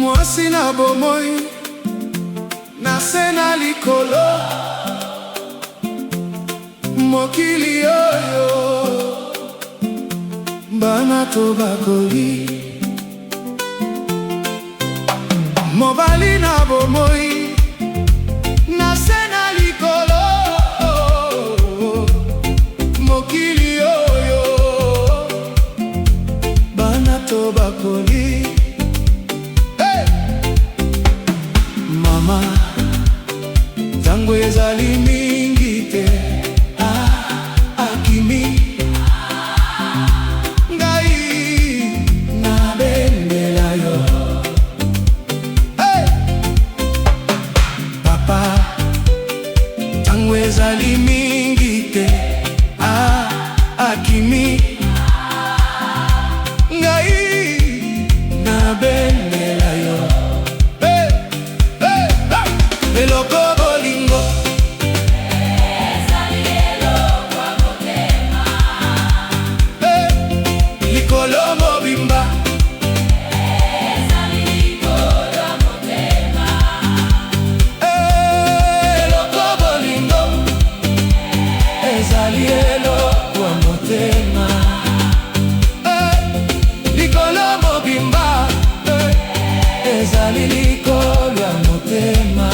Mwasi na bomoi nase na likolo mokili oyo bana to bakoli. Mobali na bomoi nase na likolo mokili oyo bana to bakoli. Mama, tango ezali mingi te, akimi ngai na bendela yo. Papa, tango ezali mingi te, akimi ngai na bendela yo. Eloko bolingo ezali eloko ya motema, likolo mobimba ezali likolo ya motema. Eloko bolingo ezali eloko ya motema, likolo mobimba ezali likolo ya motema.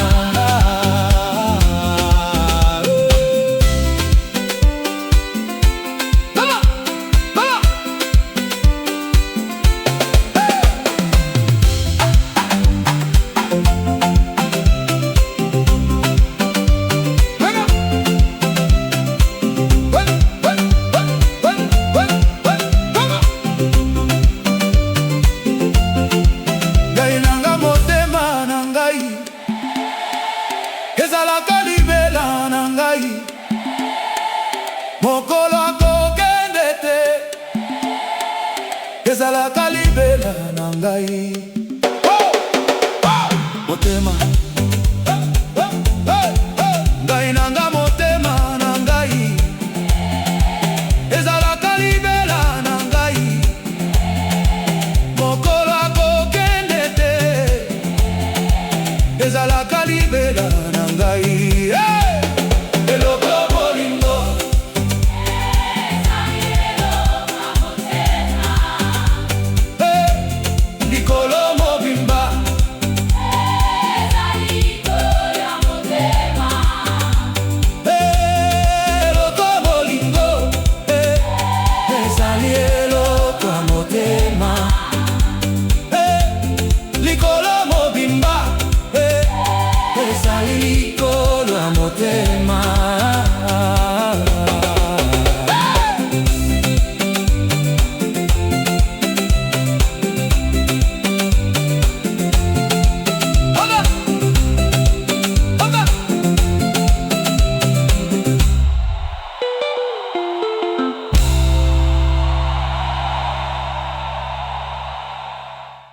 Ezalaka libela na ngai, mokolo akokende te. Ezalaka libela na ngai, motema